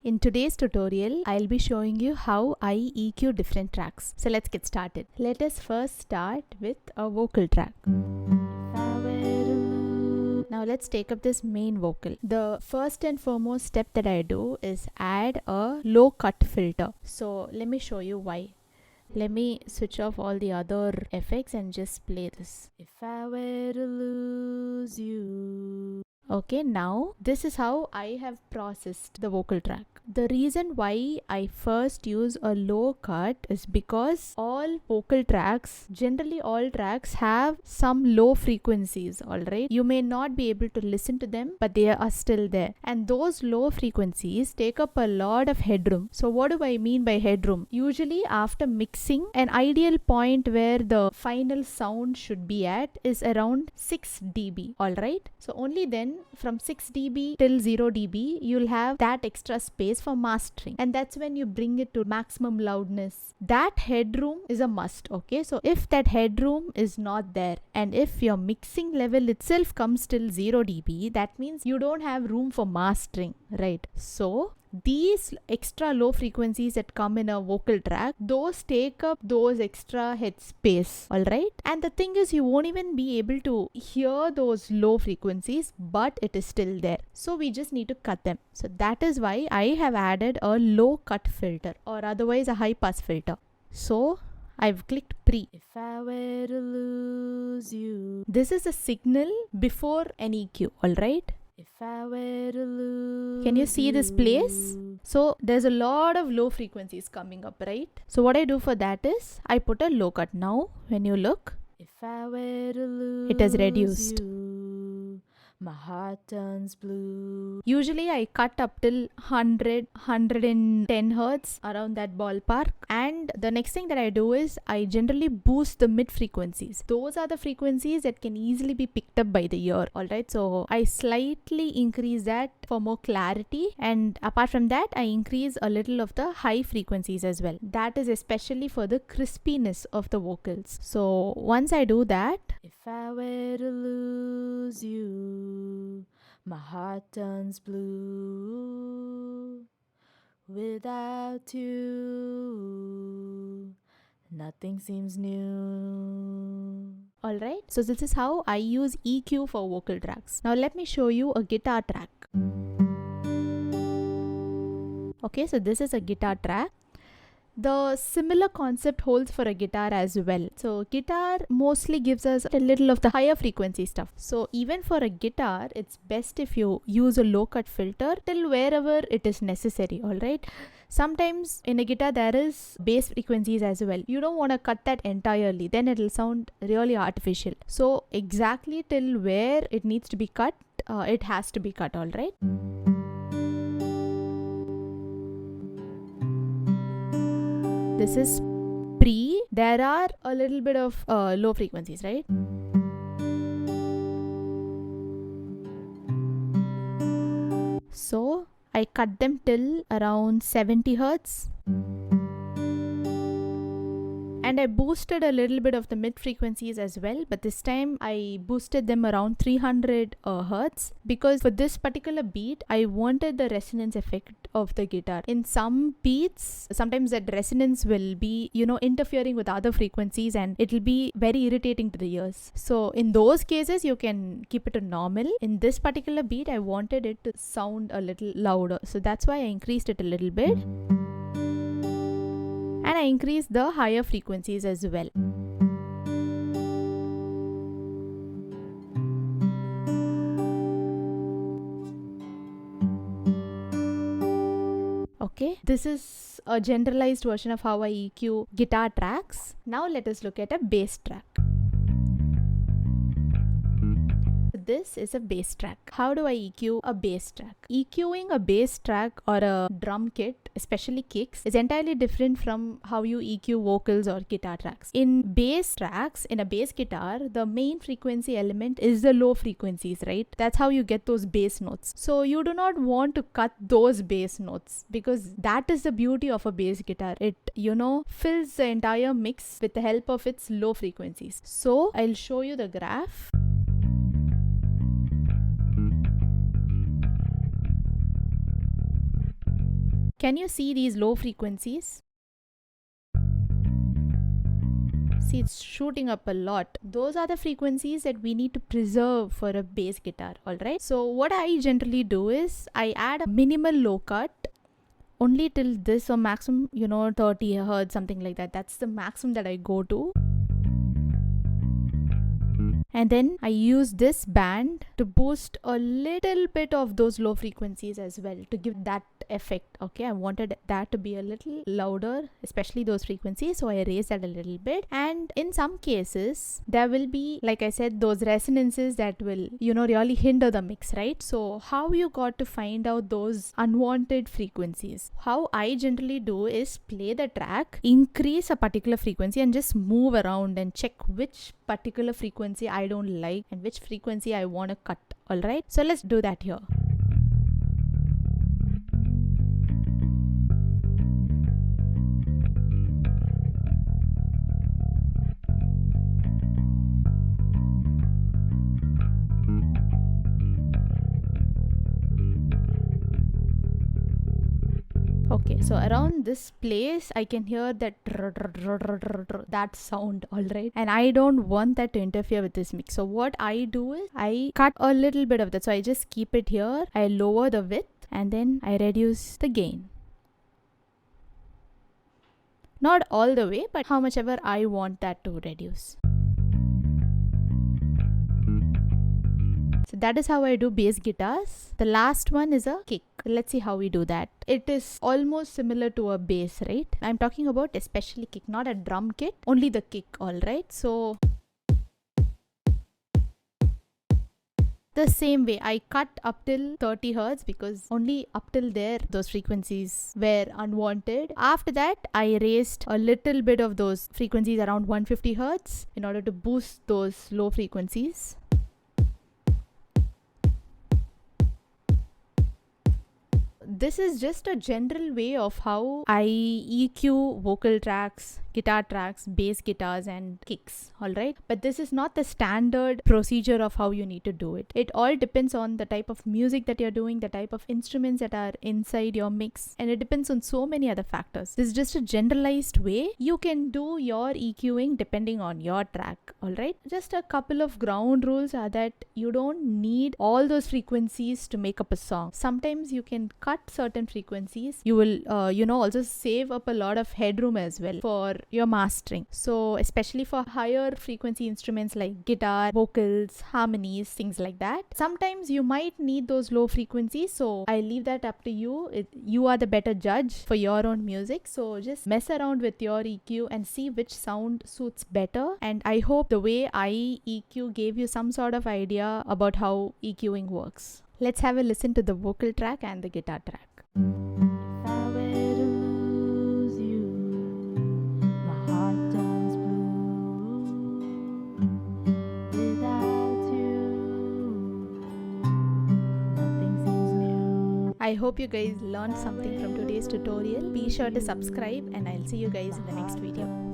In today's tutorial, I'll be showing you how I EQ different tracks. So let's get started. Let us first start with a vocal track. Now let's take up this main vocal. The first and foremost step that I do is add a low cut filter. So let me show you why. Let me switch off all the other effects and just play this. If I were to lose you. Okay, now this is how I have processed the vocal track. The reason why I first use a low cut is because all vocal tracks, generally all tracks have some low frequencies, alright? You may not be able to listen to them, but they are still there. And those low frequencies take up a lot of headroom. So what do I mean by headroom? Usually after mixing, an ideal point where the final sound should be at is around 6 dB, alright? So only then from 6 dB till 0 dB, you'll have that extra space for mastering, and that's when you bring it to maximum loudness. That headroom is a must. Okay, so if that headroom is not there and if your mixing level itself comes till 0 dB, that means you don't have room for mastering, right? So these extra low frequencies that come in a vocal track, those take up those extra head space, alright? And the thing is, you won't even be able to hear those low frequencies, but it is still there. So we just need to cut them. So that is why I have added a low cut filter, or otherwise a high pass filter. So I've clicked pre. If I were to lose you. This is a signal before an EQ, alright? If I were to lose. Can you see this place? So there's a lot of low frequencies coming up, right? So what I do for that is I put a low cut. Now when you look, if I were to lose, it has reduced. My heart turns blue. Usually I cut up till 110 hertz, around that ballpark. And the next thing that I do is I generally boost the mid frequencies. Those are the frequencies that can easily be picked up by the ear. Alright, so I slightly increase that for more clarity. And apart from that, I increase a little of the high frequencies as well. That is especially for the crispiness of the vocals. So once I do that, if I were to lose you, my heart turns blue. Without you, nothing seems new. Alright, so this is how I use EQ for vocal tracks. Now let me show you a guitar track. Okay, so this is a guitar track. The similar concept holds for a guitar as well. So guitar mostly gives us a little of the higher frequency stuff. So even for a guitar, it's best if you use a low cut filter till wherever it is necessary, alright? Sometimes in a guitar there is bass frequencies as well. You don't want to cut that entirely, then it'll sound really artificial. So exactly till where it needs to be cut, it has to be cut, alright? This is pre. There are a little bit of low frequencies, right? So I cut them till around 70 hertz. And I boosted a little bit of the mid frequencies as well, but this time I boosted them around 300 hertz, because for this particular beat I wanted the resonance effect of the guitar. In some beats, sometimes that resonance will be, interfering with other frequencies, and it will be very irritating to the ears. So in those cases you can keep it to normal. In this particular beat I wanted it to sound a little louder, so that's why I increased it a little bit. And I increased the higher frequencies as well. Okay, this is a generalized version of how I EQ guitar tracks. Now let us look at a bass track. This is a bass track. How do I EQ a bass track? EQing a bass track or a drum kit, especially kicks, is entirely different from how you EQ vocals or guitar tracks. In bass tracks, in a bass guitar, the main frequency element is the low frequencies, right? That's how you get those bass notes. So you do not want to cut those bass notes, because that is the beauty of a bass guitar. It, fills the entire mix with the help of its low frequencies. So I'll show you the graph. Can you see these low frequencies? See, it's shooting up a lot. Those are the frequencies that we need to preserve for a bass guitar, alright? So what I generally do is I add a minimal low cut only till this, or maximum, 30 hertz, something like that. That's the maximum that I go to. And then I use this band to boost a little bit of those low frequencies as well, to give that effect. Okay, I wanted that to be a little louder, especially those frequencies, so I raised that a little bit. And in some cases there will be, like I said, those resonances that will really hinder the mix, right? So how you got to find out those unwanted frequencies? How I generally do is play the track, increase a particular frequency, and just move around and check which particular frequency I don't like and which frequency I want to cut. Alright, so let's do that here. Okay, so around this place I can hear that sound, alright, and I don't want that to interfere with this mix. So what I do is I cut a little bit of that. So I just keep it here, I lower the width, and then I reduce the gain. Not all the way, but how much ever I want that to reduce. So that is how I do bass guitars. The last one is a kick. Let's see how we do that. It is almost similar to a bass, right? I'm talking about especially kick, not a drum kit, only the kick, alright? So the same way, I cut up till 30 hertz because only up till there those frequencies were unwanted. After that, I raised a little bit of those frequencies around 150 hertz in order to boost those low frequencies. This is just a general way of how I EQ vocal tracks, guitar tracks, bass guitars and kicks, alright? But this is not the standard procedure of how you need to do it. It all depends on the type of music that you're doing, the type of instruments that are inside your mix, and it depends on so many other factors. This is just a generalized way you can do your EQing depending on your track, alright? Just a couple of ground rules are that you don't need all those frequencies to make up a song. Sometimes you can cut certain frequencies. You will also save up a lot of headroom as well for your mastering. So especially for higher frequency instruments like guitar, vocals, harmonies, things like that, sometimes you might need those low frequencies. So I leave that up to you. You are the better judge for your own music. So just mess around with your EQ and see which sound suits better. And I hope the way I EQ gave you some sort of idea about how EQing works. Let's have a listen to the vocal track and the guitar track. If I were to lose you, my heart turns blue. Without you, nothing seems new. I hope you guys learned something from today's tutorial. Be sure to subscribe and I'll see you guys in the next video.